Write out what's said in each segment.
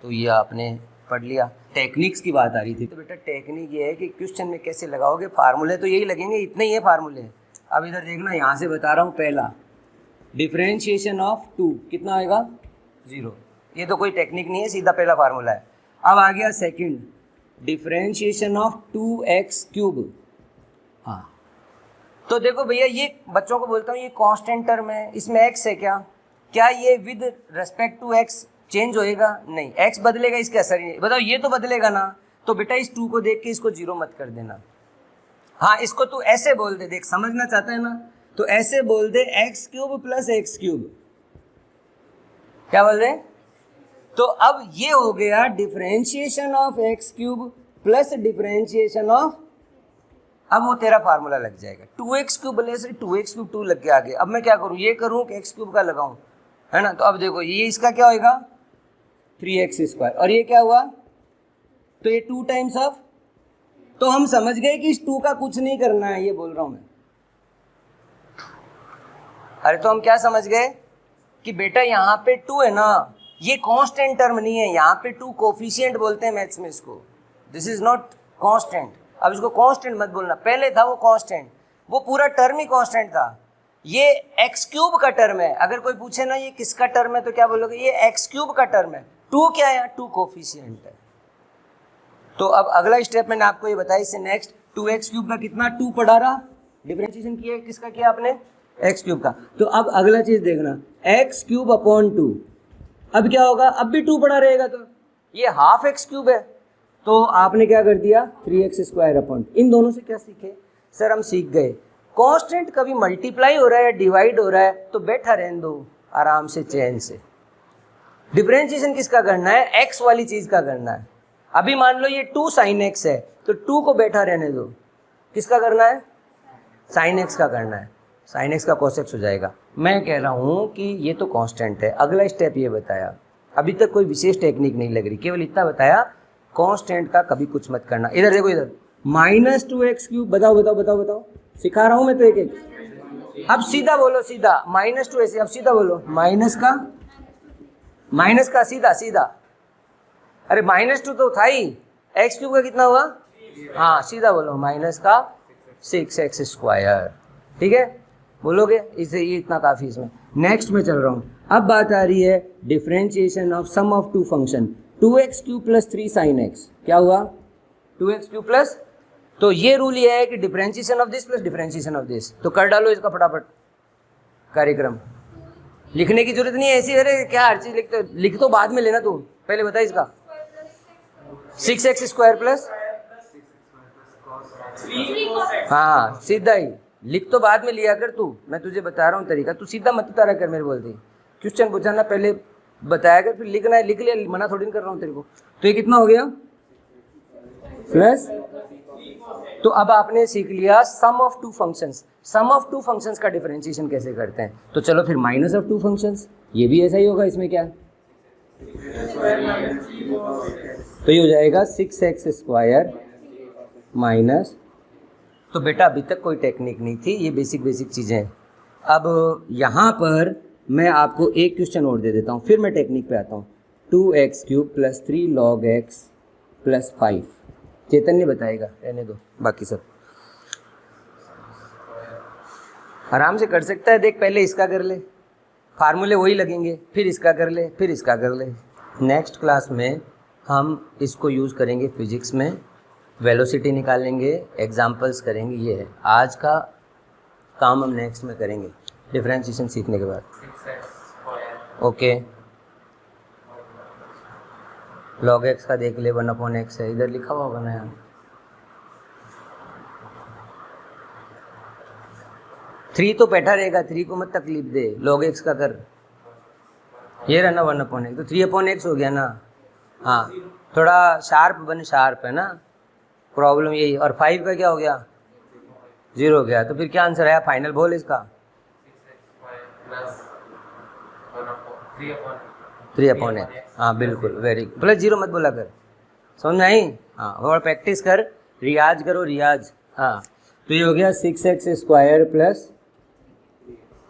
तो ये आपने पढ़ लिया। टेक्निक्स की बात आ रही थी, तो बेटा टेक्निक ये है कि क्वेश्चन में कैसे लगाओगे, फार्मूले तो यही लगेंगे, इतने ही है फार्मूले। अब इधर देखना, यहाँ से बता रहा हूँ, पहला डिफरेंशिएशन ऑफ 2 कितना आएगा 0, ये तो कोई टेक्निक नहीं है, सीधा पहला फार्मूला है। अब आ गया सेकंड, डिफरेंशिएशन ऑफ 2x³। हाँ तो देखो भैया, ये बच्चों को बोलता हूँ, ये कांस्टेंट टर्म है, इसमें x है, क्या ये with respect to x change होएगा? नहीं, x बदलेगा, इसके असर ही नहीं। बताओ, ये तो बदलेगा ना, तो बेटा इस 2 को देख के इसको 0 मत कर देना। हाँ, इसको तू ऐसे बोल दे, देख समझना चाहता है ना, तो ऐसे बोल दे x³ प्लस x³। क्या बोल रहे? तो अब ये हो गया differentiation of x³ plus differentiation of, अब वो तेरा फार्मूला लग जाएगा 2x³ बोले से 2x³ 2 लग गया आगे। अब मैं क्या करूँ, ये करूँ कि x³ का लगाऊं, है ना? तो अब देखो, ये इसका क्या होएगा 3x², और ये क्या हुआ, तो ये 2 टाइम्स ऑफ, तो हम समझ गए कि इस 2 का कुछ नहीं करना है, ये बोल रहा हूं मैं। अरे तो हम क्या समझ गए कि बेटा यहाँ पे 2 है ना, ये कांस्टेंट टर्म नहीं है, यहाँ पे 2 कोफिशिएंट बोलते हैं मैथ्स में इसको, दिस इज नॉट कांस्टेंट। अब इसको कांस्टेंट मत बोलना, पहले था वो कांस्टेंट, वो पूरा टर्म ही कांस्टेंट था। ये x³ का टर्म है, अगर कोई पूछे ना ये किसका टर्म है, तो क्या बोलोगे, ये x³ का टर्म है। 2 क्या है, 2 कोफिशिएंट है। तो अब अगला स्टेप मैंने आपको ये बताया, इससे नेक्स्ट 2x³ का कितना 2 पढ़ा रहा, डिफरेंशिएशन किया, किसका किया आपने, x³ का। तो अब अगला चीज देखना, x³ अपॉन 2, अब क्या होगा, अब भी 2 पढ़ा रहेगा, तो ये हाफ x³ है, तो आपने क्या कर दिया 3x² अपॉन। इन दोनों से क्या सीखे सर, हम सीख गए कांस्टेंट कभी मल्टीप्लाई हो रहा है, डिवाइड हो रहा है, तो बैठा रहने दो आराम से, चैन से। डिफरेंशिएशन किसका करना है, x वाली चीज का करना है। अभी मान लो ये 2 sin x है, तो 2 को बैठा रहने दो, किसका करना है, sin x का करना है, sin x का cos x हो जाएगा। मैं कह रहा हूं कि ये तो कांस्टेंट है, अगला स्टेप ये बताया, अभी तक कोई विशेष टेक्निक नहीं लग रही, केवल इतना बताया कांस्टेंट का कभी कुछ मत करना। इधर देखो, इधर -2x³, बताओ बताओ बताओ बताओ, सिखा रहा हूं मैं तो एक एक। अब सीधा बोलो, सीधा -2 ऐसे, अब सीधा बोलो, माइनस का सीधा सीधा, अरे -2 तो था ही, x³ का कितना हुआ, हाँ सीधा बोलो, माइनस का 6x², ठीक है, बोलोगे, इसे ये इतना काफी इसमें। नेक्स्ट में चल रहा हूँ, अब बात आ रही है differentiation of sum of 2 function, 2x³ plus 3 sin x, क्या हुआ 2x³ प्लस, तो ये रूल ये है कि differentiation of this plus differentiation of this, तो कर डालो इसका फटाफट कार्यक्रम, लिखने की जरूरत नहीं है ऐसी, अरे क्या हर चीज लिख तो बाद में लेना, तू पहले बता इसका 6x² प्लस, हाँ सीधा ही लिख तो बाद में लिया कर तू, मैं तुझे बता रहा हूँ तरीका, तू सीधा मत उतारा कर मेरे बोलते, क्वेश्चन पूछना पहले बताया कर, फिर लिखना है लिख लिया, मना थोड़ी कर रहा हूँ तेरे को। तो ये कितना हो गया प्लस, तो अब आपने सीख लिया sum of 2 functions, sum of 2 functions का डिफरेंशिएशन कैसे करते हैं। तो चलो फिर माइनस ऑफ 2 फंक्शंस, ये भी ऐसा ही होगा, इसमें क्या, तो ये हो जाएगा 6x² माइनस, तो बेटा अभी तक कोई टेक्निक नहीं थी, ये बेसिक चीज़ें हैं। अब यहाँ पर मैं आपको एक क्वेश्चन और दे देता हूँ, फिर मैं टेक्निक पे आता हूँ। 2x³ plus 3 log x plus 5, चैतन्य बताएगा, रहने दो बाकी सब आराम से कर सकता है। देख पहले इसका कर ले, फार्मूले वही लगेंगे, फिर इसका कर ले, फिर इसका कर ले। नेक्स्ट क्लास में हम इसको यूज़ करेंगे फिजिक्स में, वेलोसिटी निकालेंगे, एग्जाम्पल्स करेंगे, ये है आज का काम, हम नेक्स्ट में करेंगे डिफरेंशिएशन सीखने के बाद। ओके, log x का देख ले, 1/x है, इधर लिखा हुआ होगा ना यहाँ, 3 तो बैठा रहेगा, 3 को मत तकलीफ दे, log x का कर, ये रहा ना 1/x, तो 3/x हो गया ना, हाँ थोड़ा शार्प है ना, प्रॉब्लम यही। और 5 का क्या हो गया 0 हो गया, तो फिर क्या आंसर है फाइनल बोल इसका 3/x, हाँ बिल्कुल, वेरी गुड, प्लस 0 मत बोला कर, समझ में आई, हाँ और प्रैक्टिस कर, रियाज करो रियाज, हाँ तो ये हो गया 6x² प्लस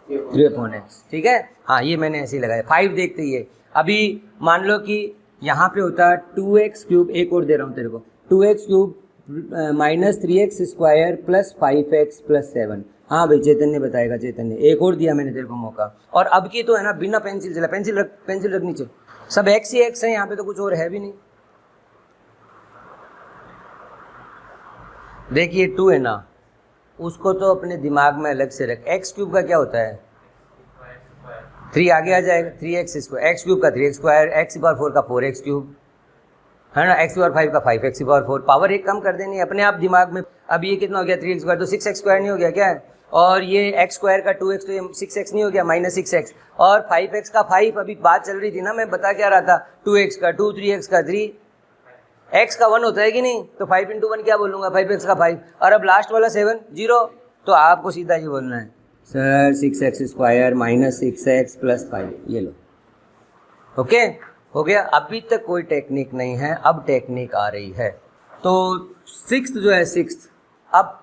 3/x, ठीक है, हाँ ये मैंने ऐसे ही लगाया। 5 देखते ही है, अभी मान लो कि यहाँ पे होता है 2x क्यूब, एक और दे रहा हूँ तेरे को, 2x cube minus 3x square plus 5x plus 7। हाँ भाई चैतन्य बताएगा, चैतन्य एक और दिया मैंने तेरे को मौका। और अब की तो है ना बिना पेंसिल चला, पेंसिल रख नीचे, सब x ही x है यहाँ पे, तो कुछ और है भी नहीं। देखिए 2 है ना, उसको तो अपने दिमाग में अलग से रख। x क्यूब का क्या होता है 3 आगे आ जाएगा, 3x स्क्वायर, x क्यूब का 3x स्क्वायर, x पावर 4 का 4x क्यूब है ना, x पावर 5 का 5x पावर 4। पावर एक कम कर देनी अपने आप दिमाग में। अब ये कितना हो गया 3x स्क्वायर, तो 6x स्क्वायर नहीं हो गया क्या है, और ये x स्क्वायर का 2x, तो ये 6x नहीं हो गया, माइनस 6x, और 5x का 5। अभी बात चल रही थी ना, मैं बता क्या रहा था, 2x का 2, 3x का 3, x का 1 होता है कि नहीं, तो 5 × 1 क्या बोलूँगा, 5x का 5, और अब लास्ट वाला 7 0। तो आपको सीधा ये बोलना है sir 6x square minus 6x plus 5, ये लो। ओके हो गया। अभी तक कोई टेक्निक नहीं है, अब टेक्निक आ रही है। तो 6th जो है 6th, अब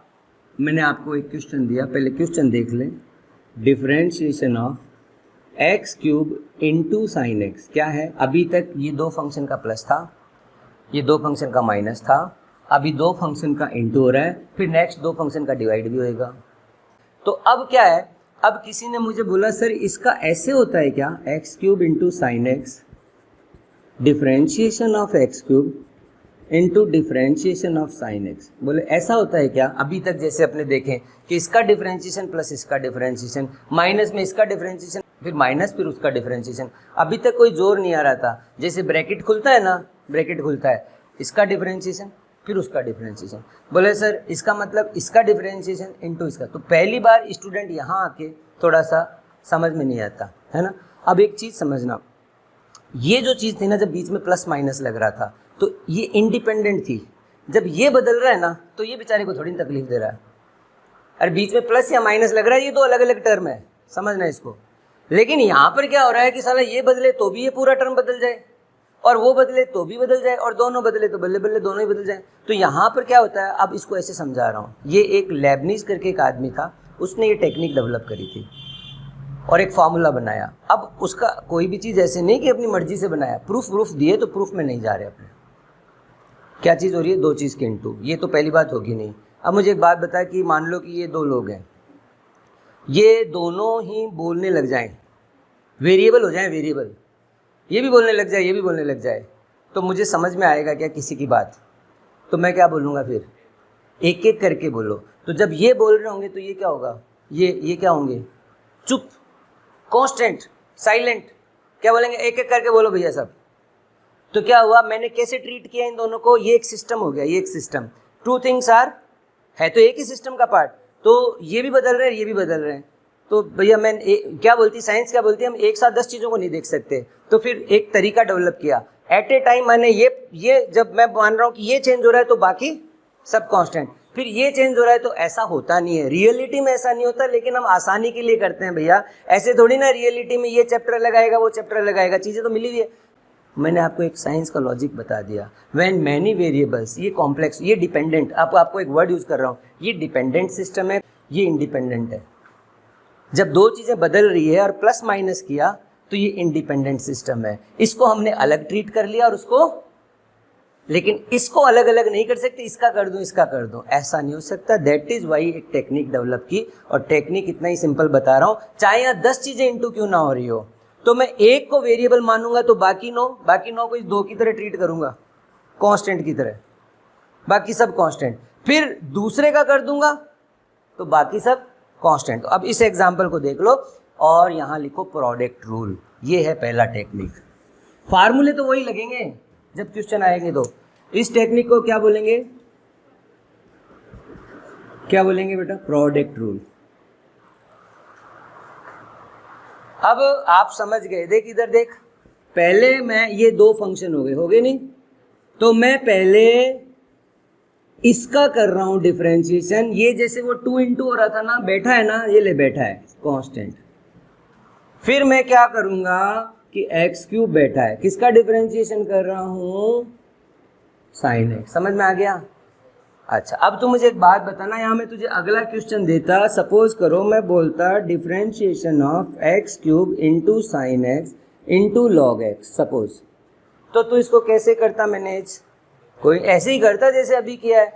मैंने आपको एक क्वेश्चन दिया, पहले क्वेश्चन देख लें। Differentiation of x cube into sine x क्या है। अभी तक ये 2 फंक्शन का प्लस था, ये 2 फंक्शन का माइनस था, अभी 2 फंक्शन का इंटू हो रहा है, फिर नेक्स्ट 2 फंक्शन का डिवाइड भी होएगा। तो अब क्या है, अब किसी ने मुझे बोला सर इसका ऐसे होता है क्या, x cube into sine x, differentiation of x cube into differentiation of sine x. बोले ऐसा होता है क्या। अभी तक जैसे अपने देखें कि इसका डिफरेंशिएशन प्लस इसका डिफरेंशिएशन, माइनस में इसका डिफरेंशिएशन, फिर माइनस, फिर उसका डिफरेंशिएशन। अभी तक कोई जोर नहीं आ रहा था। जैसे ब्रैकेट खुलता है ना, ब्रैकेट खुलता है, इसका डिफरेंशिएशन फिर उसका डिफरेंशिएशन। बोले सर इसका मतलब इसका डिफरेंशिएशन इनटू इसका। तो पहली बार स्टूडेंट यहाँ आके थोड़ा सा समझ में नहीं आता है ना। अब एक चीज़ समझना, ये जो चीज़ थी ना, जब बीच में प्लस माइनस लग रहा था तो ये इंडिपेंडेंट थी। जब ये बदल रहा है ना तो ये बेचारे को थोड़ी तकलीफ दे रहा है। अरे बीच में प्लस या माइनस लग रहा है, ये दो अलग अलग टर्म है, समझना इसको। लेकिन यहाँ पर क्या हो रहा है कि साला ये बदले तो भी ये पूरा टर्म बदल जाए, और वो बदले तो भी बदल जाए, और दोनों बदले तो बल्ले बल्ले दोनों ही बदल जाए। तो यहाँ पर क्या होता है, अब इसको ऐसे समझा रहा हूँ। ये एक लेबनीज करके एक आदमी था, उसने ये टेक्निक डेवलप करी थी और एक फार्मूला बनाया। अब उसका कोई भी चीज़ ऐसे नहीं कि अपनी मर्जी से बनाया, प्रूफ दिए तो प्रूफ में नहीं जा रहे अपने। क्या चीज़ हो रही है, 2 चीज़ के इनटू, ये तो पहली बात होगी नहीं। अब मुझे एक बात बता कि मान लो कि ये 2 लोग हैं, ये दोनों ही बोलने लग जाएं, वेरिएबल हो जाएं, वेरिएबल, ये भी बोलने लग जाए, ये भी बोलने लग जाए, तो मुझे समझ में आएगा क्या किसी की बात। तो मैं क्या बोलूँगा फिर, एक एक करके बोलो। तो जब ये बोल रहे होंगे तो ये क्या होगा, ये क्या होंगे, चुप, कॉन्स्टेंट, साइलेंट। क्या बोलेंगे, एक एक करके बोलो भैया सब। तो क्या हुआ, मैंने कैसे ट्रीट किया इन दोनों को, ये एक सिस्टम हो गया, ये एक सिस्टम। 2 थिंग्स आर, है तो एक ही सिस्टम का पार्ट। तो ये भी बदल रहे हैं, ये भी बदल रहे हैं। तो भैया मैं क्या बोलती, साइंस क्या बोलती है, हम एक साथ 10 चीज़ों को नहीं देख सकते। तो फिर एक तरीका डेवलप किया, एट ए टाइम मैंने ये जब मैं मान रहा हूँ कि ये चेंज हो रहा है तो बाकी सब कांस्टेंट, फिर ये चेंज हो रहा है तो ऐसा होता नहीं है। रियलिटी में ऐसा नहीं होता, लेकिन हम आसानी के लिए करते हैं भैया। ऐसे थोड़ी ना रियलिटी में ये चैप्टर लगाएगा वो चैप्टर लगाएगा, चीज़ें तो मिली हुई है। मैंने आपको एक साइंस का लॉजिक बता दिया। व्हेन मैनी वेरिएबल्स, ये कॉम्प्लेक्स, ये डिपेंडेंट, आपको एक वर्ड यूज़ कर रहा हूँ, ये डिपेंडेंट सिस्टम है, ये इंडिपेंडेंट है। जब 2 चीज़ें बदल रही है और प्लस माइनस किया तो ये इंडिपेंडेंट सिस्टम है। इसको हमने अलग ट्रीट कर लिया और उसको, लेकिन इसको अलग अलग नहीं कर सकते, इसका कर दूं इसका कर दूं, ऐसा नहीं हो सकता। दैट इज वाई एक टेक्निक डेवलप की, और टेक्निक इतना ही सिंपल बता रहा हूँ। चाहे यहाँ 10 चीज़ें इंटू क्यों ना हो रही हो, तो मैं एक को वेरिएबल मानूंगा तो बाकी 9 को इस 2 की तरह ट्रीट करूंगा, कांस्टेंट की तरह, बाकी सब कांस्टेंट। फिर दूसरे का कर दूंगा तो बाकी सब कांस्टेंट। तो अब इस एग्जांपल को देख लो और यहाँ लिखो प्रोडक्ट रूल। ये है पहला टेक्निक। फार्मूले तो वही लगेंगे जब क्वेश्चन आएंगे। तो इस टेक्निक को क्या बोलेंगे, क्या बोलेंगे बेटा, प्रोडक्ट रूल। अब आप समझ गए, देख इधर देख, पहले मैं ये 2 फंक्शन हो गए नहीं, तो मैं पहले इसका कर रहा हूं डिफरेंशिएशन। ये जैसे वो 2 इंटू हो रहा था ना, बैठा है ना, ये ले बैठा है कांस्टेंट। फिर मैं क्या करूंगा कि x क्यूब बैठा है, किसका डिफरेंशिएशन कर रहा हूं, साइन एक्स। समझ में आ गया। अच्छा अब तू मुझे एक बात बताना, यहाँ मैं तुझे अगला क्वेश्चन देता, सपोज करो मैं बोलता differentiation of x cube into sine x into log x, suppose. तो तू इसको कैसे करता मैनेज? कोई ऐसे ही करता जैसे अभी किया है।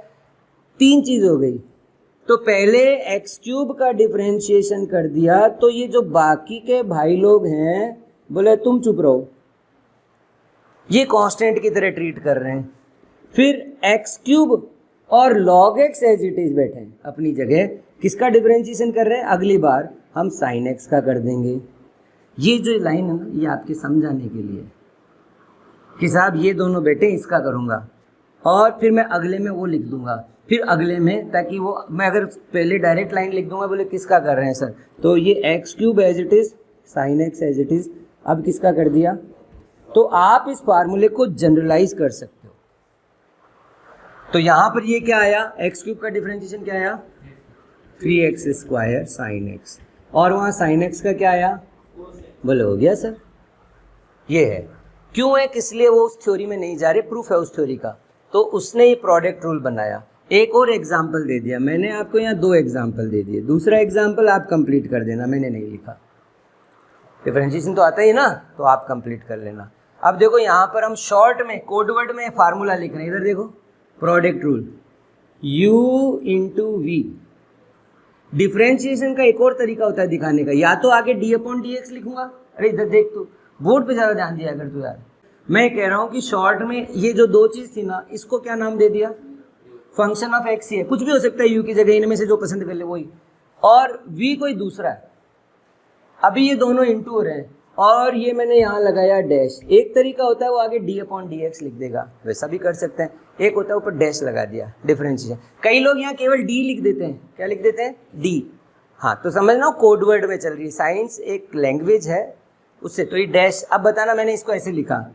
3 चीज हो गई। तो पहले एक्स क्यूब का डिफरेंशिएशन कर दिया, तो ये जो बाकी के भाई लोग हैं बोले तुम चुप रहो, ये कांस्टेंट की तरह ट्रीट कर रहे हैं। फिर एक्स क्यूब और log X as it is बैठे हैं अपनी जगह। किसका डिफरेंशिएशन कर रहे हैं? अगली बार हम साइन एक्स का कर देंगे। ये जो लाइन है ना, ये आपके समझाने के लिए कि साहब ये दोनों बेटे इसका करूँगा, और फिर मैं अगले में वो लिख दूंगा, फिर अगले में, ताकि वो मैं अगर पहले डायरेक्ट लाइन लिख दूंगा बोले किसका कर रहे हैं सर, तो ये X cube as it is, sine X as it is, अब किसका कर दिया। तो आप इस फार्मूले को जनरलाइज कर सकते हो। तो यहां पर ये क्या आया, एक्स क्यूब का डिफरेंशिएशन क्या आया, 3x स्क्वायर साइन एक्स, और वहां साइन एक्स का क्या आया, बोले हो गया सर। ये है क्यों है, किस लिए वो उस थ्योरी में नहीं जा रहे, प्रूफ है उस थ्योरी का। तो उसने ये प्रोडक्ट रूल बनाया। एक और एग्जाम्पल दे दिया मैंने आपको, यहाँ 2 एग्जाम्पल दे दिए, दूसरा एग्जाम्पल आप कंप्लीट कर देना, मैंने नहीं लिखा। डिफरेंशिएशन तो आता ही ना, तो आप कंप्लीट कर लेना। अब देखो यहाँ पर हम शॉर्ट में कोडवर्ड में फार्मूला लिख रहे हैं, इधर देखो product rule u into V. Differentiation का एक और तरीका होता है दिखाने का, या तो आगे d अपॉन डी एक्स लिखूंगा, अरे इधर देख तू, बोर्ड पे ज़्यादा ध्यान दिया अगर तू यार। मैं कह रहा हूँ कि शॉर्ट में ये जो 2 चीज़ थी ना, इसको क्या नाम दे दिया, फंक्शन ऑफ एक्स ही है, कुछ भी हो सकता है u की जगह, इनमें से जो पसंद कर ले वही, और v कोई दूसरा है। अभी ये दोनों इंटू हो रहे हैं, और ये मैंने यहाँ लगाया डैश। एक तरीका होता है वो आगे d अपॉन डी एक्स लिख देगा, वैसा भी कर सकते हैं। एक होता है ऊपर डैश लगा दिया, डिफरेंशिएशन। कई लोग यहाँ केवल d लिख देते हैं, क्या लिख देते हैं, d। हाँ, तो समझना कोडवर्ड में चल रही है, साइंस एक लैंग्वेज है उससे, तो ये डैश। अब बताना मैंने इसको ऐसे लिखा,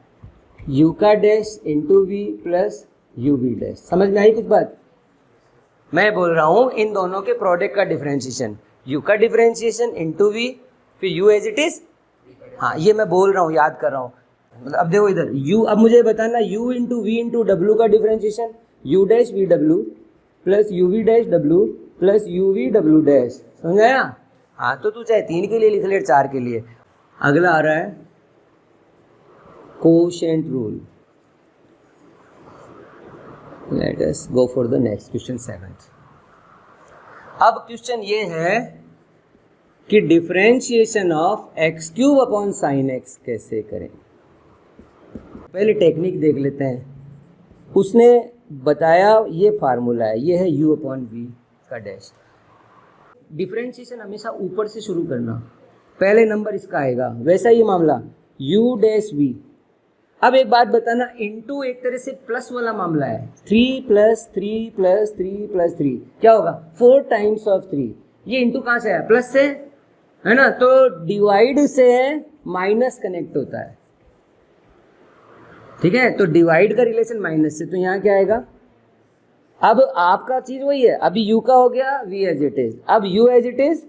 u का dash into V plus U V dash. समझ में आई कुछ बात? मैं बोल रहा हूँ इन दोनों के प्रोडक्ट का डिफरेंशिएशन, u का डिफरेंशिएशन इंटू वी, फिर u एज इट इज। हाँ, ये मैं बोल रहा हूँ, याद कर रहा हूँ। अब देखो इधर u, अब मुझे बताना u into we into W का differentiation, u dash V W plus U V dash W plus U V W dash. समझ आया? हाँ, तो तू चाहे 3 के लिए लिख ले, 4 के लिए। अगला आ रहा है quotient rule. Let us go for the next question 7th। अब क्वेश्चन ये है कि differentiation of x cube upon sine x कैसे करें। पहले टेक्निक देख लेते हैं। उसने बताया ये फार्मूला है, ये है u अपॉन वी का डैश। डिफरेंशिएशन हमेशा ऊपर से शुरू करना, पहले नंबर इसका आएगा, वैसा ही मामला u डैश वी। अब एक बात बताना, इनटू एक तरह से प्लस वाला मामला है, 3 प्लस 3 प्लस 3 प्लस 3 क्या होगा, 4 टाइम्स ऑफ 3। ये इनटू कहाँ से आया, प्लस से है ना, तो डिवाइड से माइनस कनेक्ट होता है, ठीक है। तो डिवाइड का रिलेशन माइनस से, तो यहाँ क्या आएगा। अब आपका चीज वही है, अभी u का हो गया v एज इट इज, अब u एज इट इज।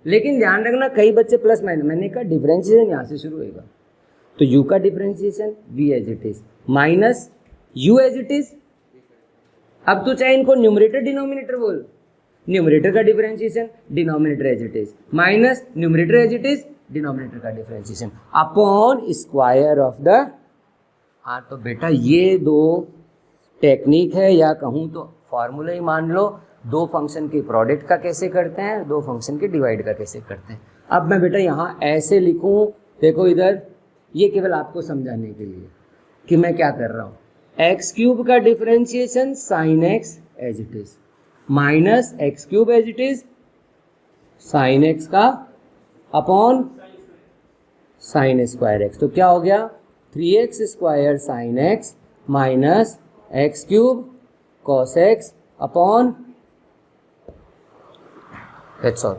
लेकिन ध्यान रखना कई बच्चे प्लस माइनस, मैंने कहा डिफरेंशिएशन यहाँ से शुरू होगा, तो u का differentiation v as it is minus u as it is. अब तो चाहे इनको न्यूमरेटर डिनोमिनेटर बोल, न्यूमरेटर का differentiation denominator as it is minus numerator as it is denominator का differentiation upon square of the. हाँ, तो बेटा ये 2 टेक्निक है, या कहूँ तो फॉर्मूला ही मान लो, 2 फंक्शन के प्रोडक्ट का कैसे करते हैं, 2 फंक्शन के डिवाइड का कैसे करते हैं। अब मैं बेटा यहाँ ऐसे लिखूँ, देखो इधर, ये केवल आपको समझाने के लिए कि मैं क्या कर रहा हूँ। एक्स क्यूब का differentiation sine X as it is minus X cube as it is sine X का अपॉन साइन स्क्वायर एक्स। तो क्या हो गया, 3x square sine X minus X cube cos X upon, that's all.